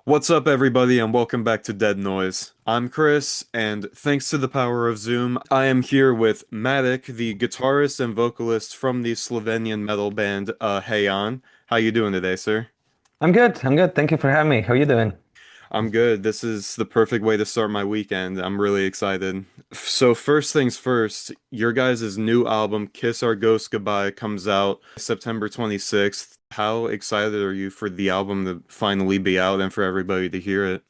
What's up, everybody, and welcome back to Dead Noise. I'm Chris, and thanks to the power of Zoom, I am here with Matic, the guitarist and vocalist from the Slovenian metal band Hei'An. How you doing today, sir? I'm good. I'm good. Thank you for having me. How are you doing? I'm good. This is the perfect way to start my weekend. I'm really excited. So, first things first, your guys' new album, Kiss Our Ghost Goodbye, comes out September 26th. How excited are you for the album to finally be out and for everybody to hear it?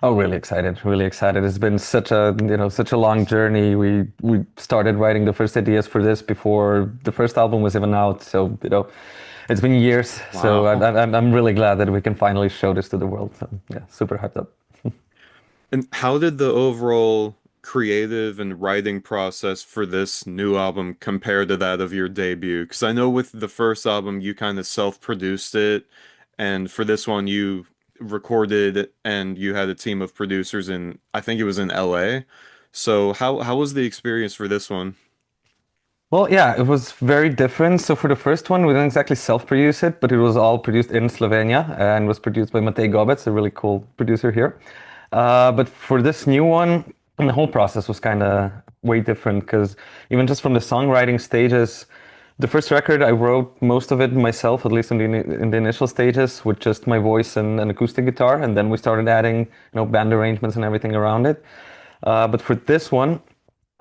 Oh, really excited. Really excited. It's been such a long journey. We started writing the first ideas for this before the first album was even out. So, it's been years. So Wow. I'm really glad that we can finally show this to the world. So yeah, super hyped up. And how did the overall creative and writing process for this new album compare to that of your debut? Because I know with the first album, you kind of self-produced it, and for this one, you recorded and you had a team of producers in, I think it was in LA. So how was the experience for this one? Well, yeah, it was very different. So for the first one, we didn't exactly self-produce it, but it was all produced in Slovenia and was produced by Matic Blagonič, a really cool producer here. But for this new one, the whole process was kind of way different because even just from the songwriting stages, the first record I wrote most of it myself, at least in the initial stages, with just my voice and an acoustic guitar, and then we started adding, band arrangements and everything around it. But for this one,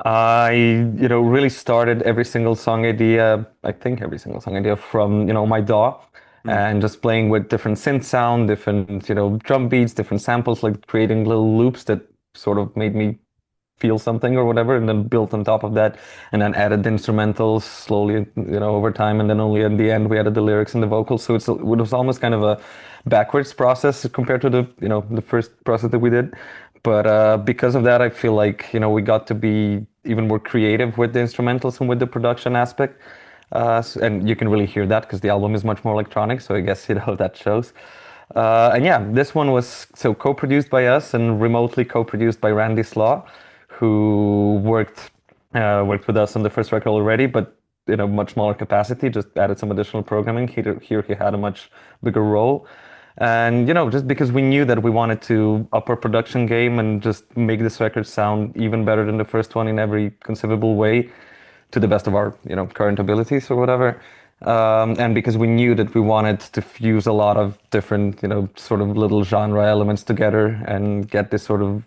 I really started every single song idea, I think every single song idea from, my DAW Hmm. and just playing with different synth sound, different, drum beats, different samples, like creating little loops that sort of made me feel something or whatever, and then built on top of that, and then added the instrumentals slowly, over time, and then only in the end we added the lyrics and the vocals. So it was almost kind of a backwards process compared to the first process that we did. But because of that, I feel like we got to be even more creative with the instrumentals and with the production aspect. And you can really hear that because the album is much more electronic. So I guess that shows. And yeah, this one was so co-produced by us and remotely co-produced by Randy Slaw, who worked with us on the first record already, but in a much smaller capacity. Just added some additional programming. Here he had a much bigger role. And just because we knew that we wanted to up our production game and just make this record sound even better than the first one in every conceivable way, to the best of our current abilities or whatever. And because we knew that we wanted to fuse a lot of different sort of little genre elements together and get this sort of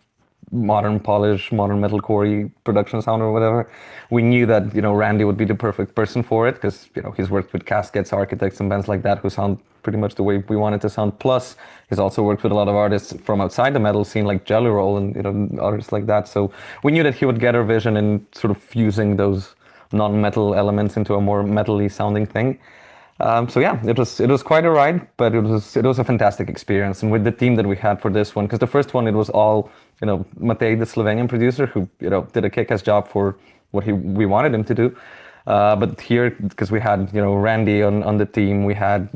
modern polish, modern metalcore production sound or whatever. We knew that Randy would be the perfect person for it because he's worked with Caskets, Architects, and bands like that who sound pretty much the way we wanted to sound. Plus, he's also worked with a lot of artists from outside the metal scene, like Jelly Roll and artists like that. So we knew that he would get our vision in sort of fusing those non-metal elements into a more metally sounding thing. So yeah, it was quite a ride, but it was a fantastic experience. And with the team that we had for this one, because the first one it was all Matej, the Slovenian producer, who did a kick-ass job for what we wanted him to do. But here, because we had Randy on the team, we had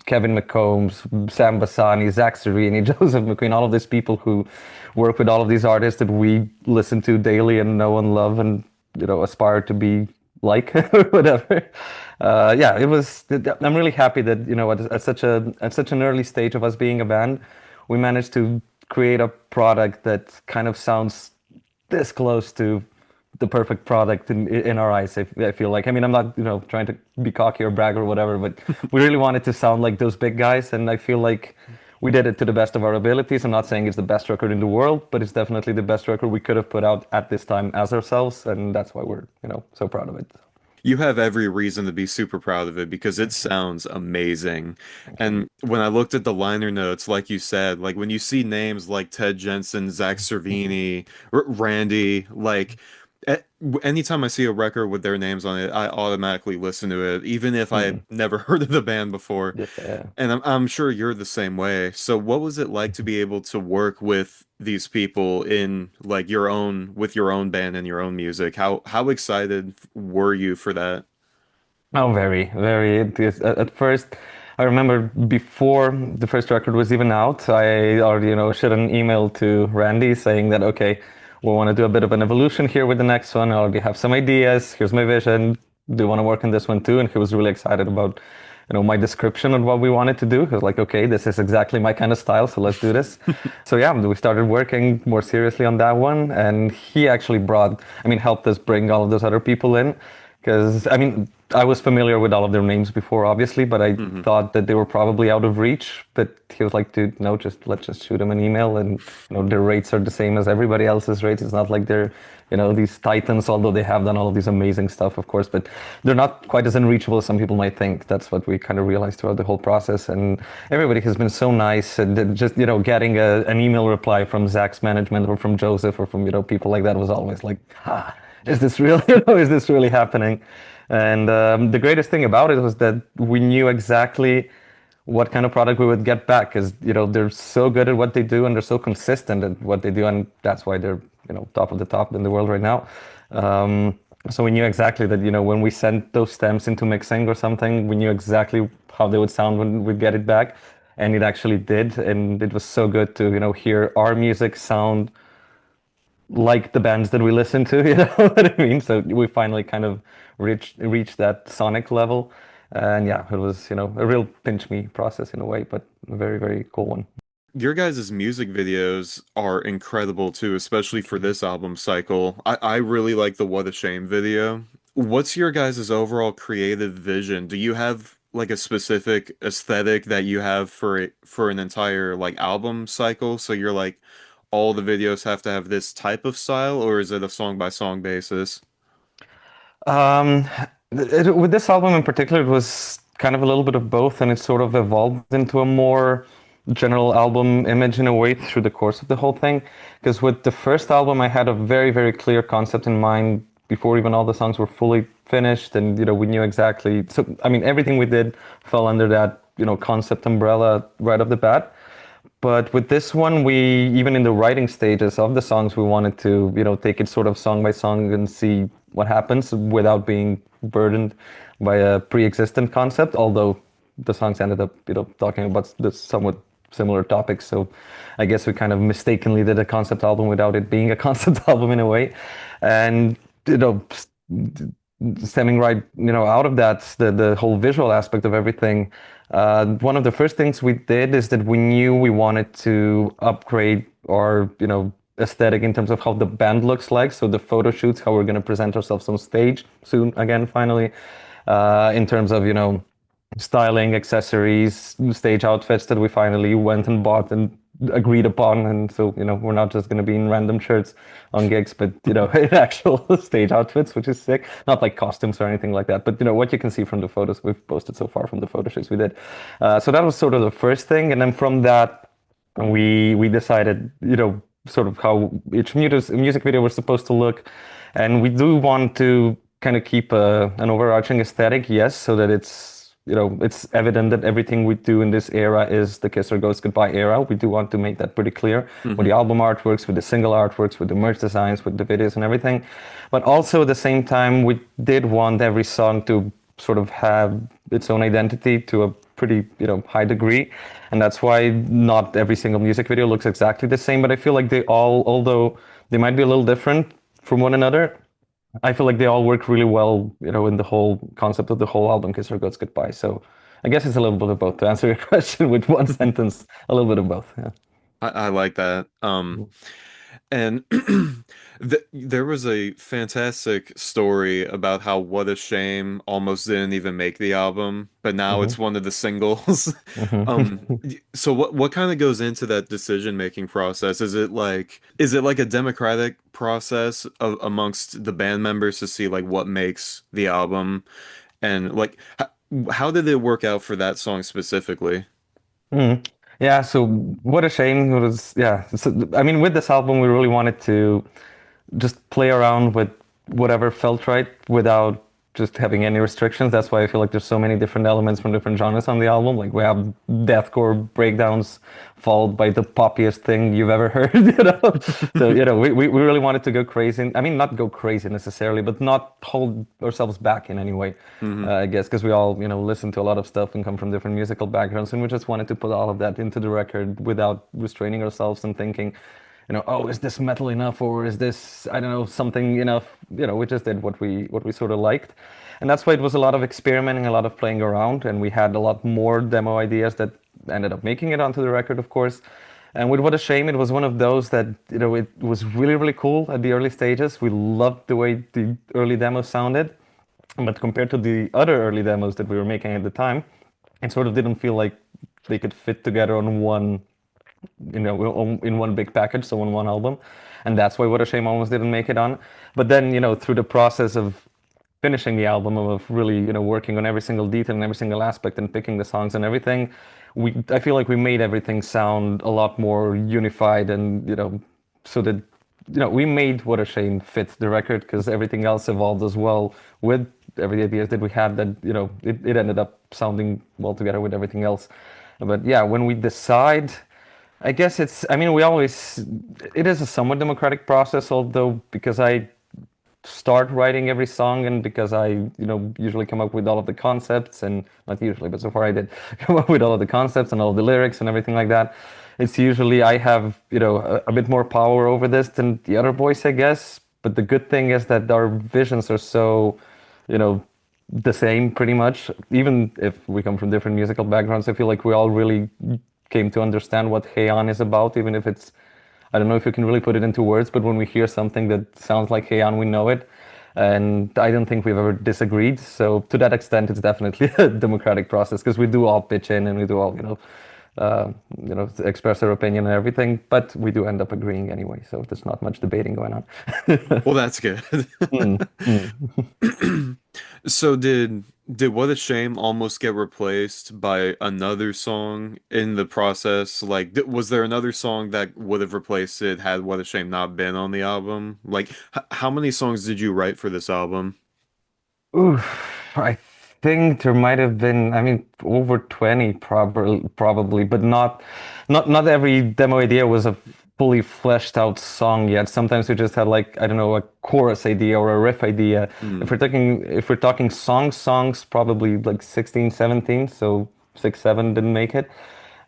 Kevin McCombs, Sam Bassani, Zach Serini, Joseph McQueen, all of these people who work with all of these artists that we listen to daily and know and love and aspire to be like or whatever. Yeah, it was. I'm really happy that at such an early stage of us being a band, we managed to create a product that kind of sounds this close to the perfect product in our eyes. I feel like. I mean, I'm not trying to be cocky or brag or whatever, but we really wanted to sound like those big guys, and I feel like we did it to the best of our abilities. I'm not saying it's the best record in the world, but it's definitely the best record we could have put out at this time as ourselves, and that's why we're so proud of it. You have every reason to be super proud of it because it sounds amazing. Thank you. And when I looked at the liner notes, like you said, like when you see names like Ted Jensen, Zach Cervini, Randy, like anytime I see a record with their names on it, I automatically listen to it, even if I Mm. never heard of the band before. Yeah. And I'm sure you're the same way. So what was it like to be able to work with these people in like with your own band and your own music? How excited were you for that? Oh, very, very. It is, at first, I remember before the first record was even out, I already, shot an email to Randy saying that, okay, we want to do a bit of an evolution here with the next one. I already have some ideas. Here's my vision. Do you want to work on this one too? And he was really excited about my description of what we wanted to do. It was like, okay, this is exactly my kind of style, so let's do this. So yeah, we started working more seriously on that one, and he actually helped us bring all of those other people in, because I was familiar with all of their names before, obviously, but I Hmm. thought that they were probably out of reach. But he was like, dude, no, let's just shoot them an email, and their rates are the same as everybody else's rates. It's not like they're, these titans, although they have done all of these amazing stuff, of course, but they're not quite as unreachable as some people might think. That's what we kind of realized throughout the whole process. And everybody has been so nice, and just, getting an email reply from Zach's management or from Joseph or from, people like that was always like, is this real? Is this really happening? And the greatest thing about it was that we knew exactly what kind of product we would get back, because they're so good at what they do and they're so consistent at what they do, and that's why they're top of the top in the world right now. So we knew exactly that when we sent those stems into mixing or something, we knew exactly how they would sound when we get it back, and it actually did, and it was so good to hear our music sound like the bands that we listen to, you know what I mean? So we finally kind of reached that sonic level. And yeah, it was, a real pinch me process in a way, but a very, very cool one. Your guys' music videos are incredible too, especially for this album cycle. I really like the What a Shame video. What's your guys' overall creative vision? Do you have like a specific aesthetic that you have for an entire like album cycle? So you're like all the videos have to have this type of style, or is it a song by song basis? Um, with this album in particular, it was kind of a little bit of both, and it sort of evolved into a more general album image in a way through the course of the whole thing. Because with the first album, I had a very, very clear concept in mind before even all the songs were fully finished, and we knew exactly. So everything we did fell under that concept umbrella right off the bat. But with this one, we even in the writing stages of the songs, we wanted to, take it sort of song by song and see what happens without being burdened by a pre-existent concept. Although the songs ended up, talking about the somewhat similar topics. So I guess we kind of mistakenly did a concept album without it being a concept album in a way. And, stemming right, out of that, the whole visual aspect of everything. One of the first things we did is that we knew we wanted to upgrade our, aesthetic in terms of how the band looks like. So the photo shoots, how we're going to present ourselves on stage soon, again, finally, in terms of, styling, accessories, stage outfits that we finally went and bought and agreed upon. And so, we're not just going to be in random shirts on gigs, but, in actual stage outfits, which is sick. Not like costumes or anything like that, but, what you can see from the photos we've posted so far from the photo shoots we did. So that was sort of the first thing. And then from that, we decided, sort of how each music video was supposed to look. And we do want to kind of keep an overarching aesthetic, yes, so that it's evident that everything we do in this era is the Kiss or Ghost Goodbye era. We do want to make that pretty clear with the album artworks, with the single artworks, with the merch designs, with the videos and everything. But also at the same time, we did want every song to sort of have its own identity to a pretty, high degree. And that's why not every single music video looks exactly the same. But I feel like they all, although they might be a little different from one another, I feel like they all work really well, in the whole concept of the whole album, Kiss or Goes Goodbye. So I guess it's a little bit of both. To answer your question with one sentence, a little bit of both. Yeah. I like that. And there was a fantastic story about how What a Shame almost didn't even make the album, but now Hmm. it's one of the singles. Hmm. So what kind of goes into that decision-making process? Is it like a democratic process amongst the band members to see like what makes the album? And like how did it work out for that song specifically? Mm. Yeah, so what a shame it was. Yeah, so, with this album, we really wanted to just play around with whatever felt right without just having any restrictions. That's why I feel like there's so many different elements from different genres on the album. Like we have deathcore breakdowns followed by the poppiest thing you've ever heard, So, we really wanted to go crazy. Not go crazy necessarily, but not hold ourselves back in any way. Hmm. I guess because we all, listen to a lot of stuff and come from different musical backgrounds, and we just wanted to put all of that into the record without restraining ourselves and thinking, oh, is this metal enough or is this, I don't know, something enough? We just did what we sort of liked. And that's why it was a lot of experimenting, a lot of playing around, and we had a lot more demo ideas that ended up making it onto the record, of course. And with What a Shame, it was one of those that, it was really, really cool at the early stages. We loved the way the early demos sounded. But compared to the other early demos that we were making at the time, it sort of didn't feel like they could fit together on one, in one big package, so on one album. And that's why What a Shame almost didn't make it on. But then, through the process of finishing the album, of really, working on every single detail and every single aspect and picking the songs and everything, I feel like we made everything sound a lot more unified and, so that, we made What a Shame fit the record because everything else evolved as well with every ideas that we had that, it ended up sounding well together with everything else. But yeah, when we decide, I guess I mean, it is a somewhat democratic process, although because I start writing every song and because I, usually come up with all of the concepts and not usually, but so far I did come up with all of the concepts and all of the lyrics and everything like that. It's usually I have, a bit more power over this than the other boys, I guess. But the good thing is that our visions are so, you know, the same pretty much. Even if we come from different musical backgrounds, I feel like we all really came to understand what Hei'An is about, even if it's I don't know if you can really put it into words, but when we hear something that sounds like Hei'An, we know it. And I don't think we've ever disagreed. So to that extent, it's definitely a democratic process because we do all pitch in and we do all, express our opinion and everything. But we do end up agreeing anyway. So there's not much debating going on. Well, that's good. Mm, mm. So did What a Shame almost get replaced by another song in the process? Like, was there another song that would have replaced it had What a Shame not been on the album? Like, h how many songs did you write for this album? Oof, I think there might have been, I mean, over 20 probably, but not every demo idea was a fully fleshed out song yet. Sometimes we just had like, I don't know, a chorus idea or a riff idea. Hmm. If we're talking songs, probably like 16, 17, so 6, 7 didn't make it.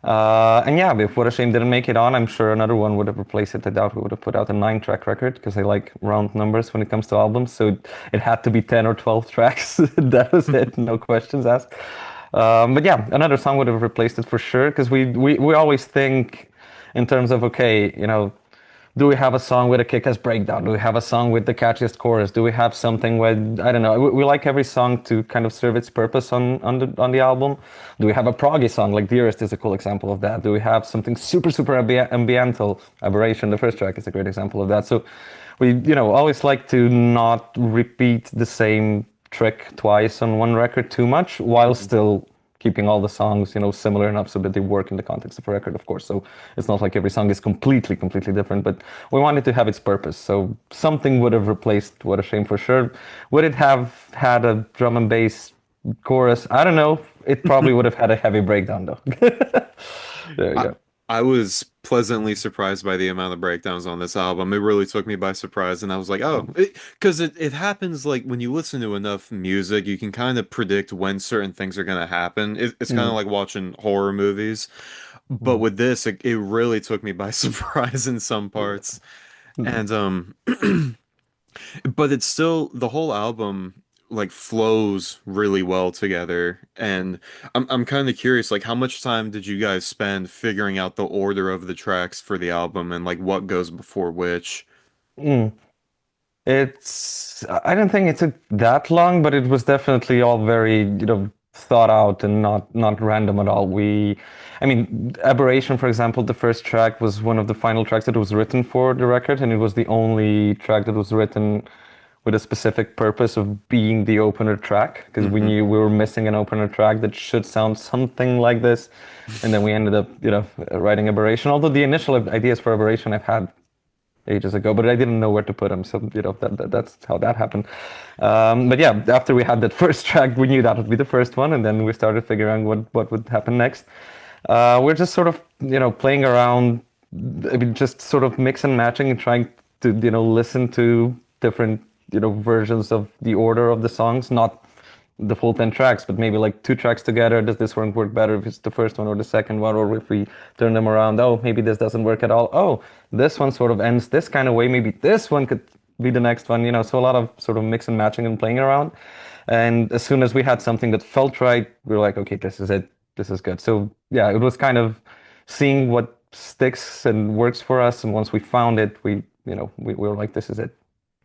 And yeah, if What a Shame didn't make it on, I'm sure another one would have replaced it. I doubt we would have put out a 9-track record because I like round numbers when it comes to albums. So it had to be 10 or 12 tracks. That was it, no questions asked. But yeah, another song would have replaced it for sure because we always think in terms of, okay, do we have a song with a kick-ass breakdown? Do we have a song with the catchiest chorus? Do we have something where I don't know? We like every song to kind of serve its purpose on the album. Do we have a proggy song like "Dearest" is a cool example of that? Do we have something super ambiental? "Aberration," the first track, is a great example of that. So we always like to not repeat the same trick twice on one record too much, while still keeping all the songs, similar enough so that they work in the context of a record, of course. So it's not like every song is completely different, but we wanted to have its purpose. So something would have replaced What a Shame for sure. Would it have had a drum and bass chorus? I don't know. It probably would have had a heavy breakdown though. There you I, go. I was pleasantly surprised by the amount of breakdowns on this album. It really took me by surprise, and I was like, oh, because it happens like when you listen to enough music, you can kind of predict when certain things are going to happen. It's kind of Mm, like watching horror movies. But mm, with this, it really took me by surprise in some parts. mm. And but it's still the whole album like flows really well together. And I'm kind of curious, like how much time did you guys spend figuring out the order of the tracks for the album and like what goes before which? Mm. I don't think it took that long, but it was definitely all very, thought out and not random at all. I mean, Aberration, for example, the first track was one of the final tracks that was written for the record, and it was the only track that was written with a specific purpose of being the opener track, because we Hmm. knew we were missing an opener track that should sound something like this. And then we ended up, writing Aberration. Although the initial ideas for Aberration I've had ages ago, but I didn't know where to put them. So, that's how that happened. But yeah, after we had that first track, we knew that would be the first one, and then we started figuring out what would happen next. We're just sort of, playing around, I mean, just sort of mix and matching and trying to, listen to different, versions of the order of the songs, not the full 10 tracks, but maybe like 2 tracks together. Does this one work better if it's the first one or the second one? Or if we turn them around, oh, maybe this doesn't work at all. Oh, this one sort of ends this kind of way. Maybe this one could be the next one? So a lot of sort of mix and matching and playing around. And as soon as we had something that felt right, we were like, okay, this is it. This is good. So yeah, it was kind of seeing what sticks and works for us. And once we found it, we were like, this is it.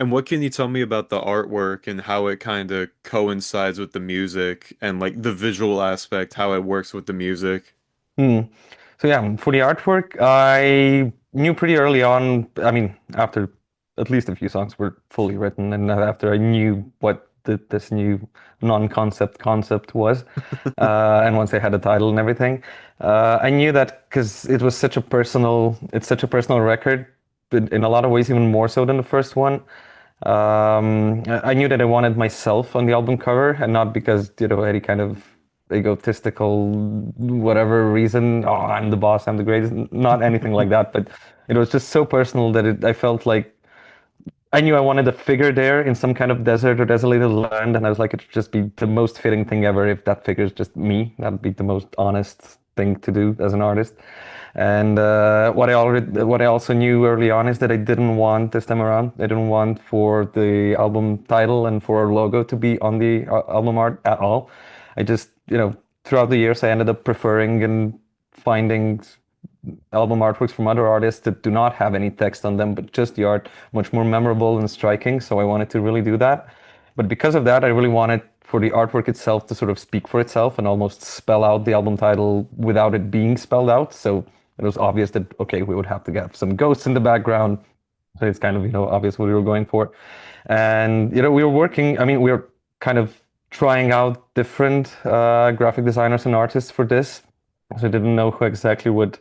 And what can you tell me about the artwork and how it kind of coincides with the music and like the visual aspect, how it works with the music? Hmm. So yeah, for the artwork, I knew pretty early on. I mean, after at least a few songs were fully written, and after I knew what this new non-concept concept was, and once I had a title and everything, I knew that because it's such a personal record, but in a lot of ways even more so than the first one. I knew that I wanted myself on the album cover, and not because any kind of egotistical whatever reason. Oh, I'm the boss, I'm the greatest. Not anything like that, but it was just so personal that I felt like I knew I wanted a figure there in some kind of desert or desolated land, and I was like, it would just be the most fitting thing ever if that figure is just me. That'd be the most honest thing to do as an artist. And what I also knew early on is that I didn't want this time around. I didn't want for the album title and for our logo to be on the album art at all. I just, throughout the years, I ended up preferring and finding album artworks from other artists that do not have any text on them, but just the art much more memorable and striking. So I wanted to really do that. But because of that, I really wanted for the artwork itself to sort of speak for itself and almost spell out the album title without it being spelled out. So it was obvious that, okay, we would have to get some ghosts in the background. So it's kind of, obvious what we were going for. And, we were working, I mean, we were kind of trying out different graphic designers and artists for this. So I didn't know who exactly would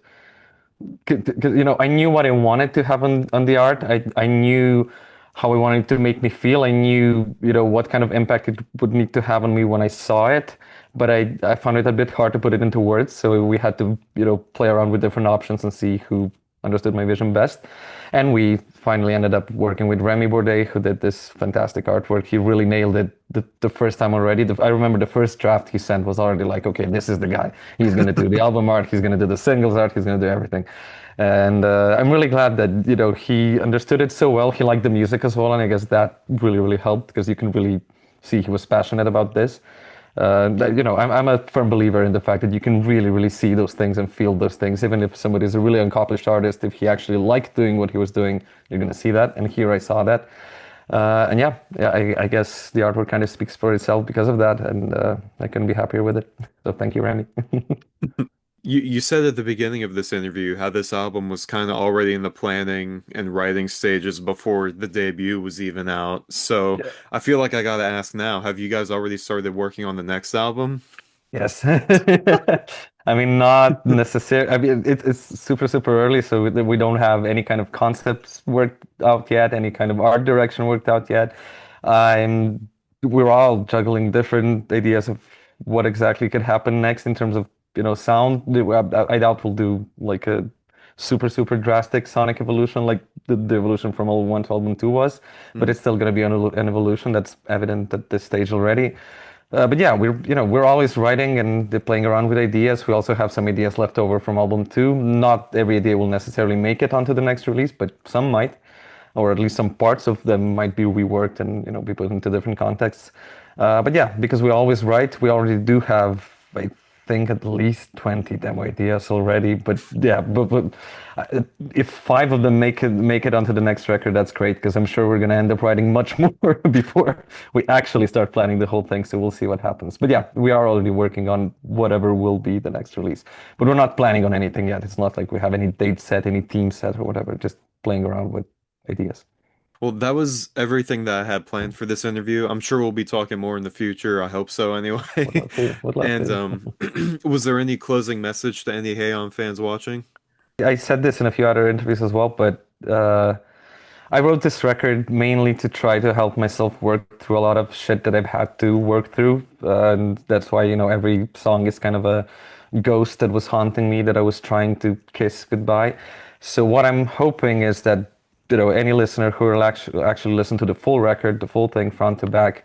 because I knew what I wanted to have on the art. I knew how I wanted to make me feel. I knew what kind of impact it would need to have on me when I saw it. But I found it a bit hard to put it into words. So we had to play around with different options and see who understood my vision best. And we finally ended up working with Remy Bourdet, who did this fantastic artwork. He really nailed it the first time already. I remember the first draft he sent was already like, okay, this is the guy. He's going to do the album art. He's going to do the singles art. He's going to do everything. And I'm really glad that, he understood it so well. He liked the music as well. And I guess that really, really helped because you can really see he was passionate about this. I'm a firm believer in the fact that you can really, really see those things and feel those things. Even if somebody is a really accomplished artist, if he actually liked doing what he was doing, you're going to see that. And here I saw that. And I guess the artwork kind of speaks for itself because of that. And I couldn't be happier with it. So thank you, Remy. You said at the beginning of this interview how this album was kind of already in the planning and writing stages before the debut was even out. So Yeah. I feel like I gotta ask now, have you guys already started working on the next album? Yes. I mean, not necessarily. I mean, it's super, super early, so we don't have any kind of concepts worked out yet, any kind of art direction worked out yet. I'm, we're all juggling different ideas of what exactly could happen next in terms of, sound. I doubt we'll do like a super, super drastic sonic evolution like the evolution from album 1 to album 2 was, but it's still going to be an evolution that's evident at this stage already. But yeah, we're always writing and playing around with ideas. We also have some ideas left over from album 2. Not every idea will necessarily make it onto the next release, but some might, or at least some parts of them might be reworked and be put into different contexts. But yeah, because we always write, we already do have, I think, at least 20 demo ideas already. But yeah, but if 5 of them make it onto the next record, that's great because I'm sure we're gonna end up writing much more before we actually start planning the whole thing. So we'll see what happens. But yeah, we are already working on whatever will be the next release. But we're not planning on anything yet. It's not like we have any date set, any theme set or whatever. Just playing around with ideas. Well, that was everything that I had planned for this interview. I'm sure we'll be talking more in the future. I hope so Would anyway. love to. Would love And to. was there any closing message to any Hei'An fans watching? I said this in a few other interviews as well, but I wrote this record mainly to try to help myself work through a lot of shit that I've had to work through. And that's why, every song is kind of a ghost that was haunting me that I was trying to kiss goodbye. So what I'm hoping is that, any listener who will actually listen to the full record, the full thing front to back,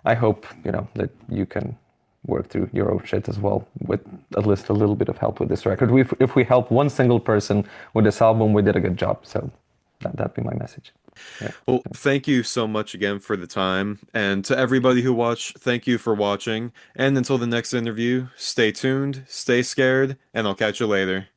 I hope, that you can work through your own shit as well with at least a little bit of help with this record. If we help one single person with this album, we did a good job. So that'd be my message. Yeah. Well, thank you so much again for the time. And to everybody who watched, thank you for watching. And until the next interview, stay tuned, stay scared, and I'll catch you later.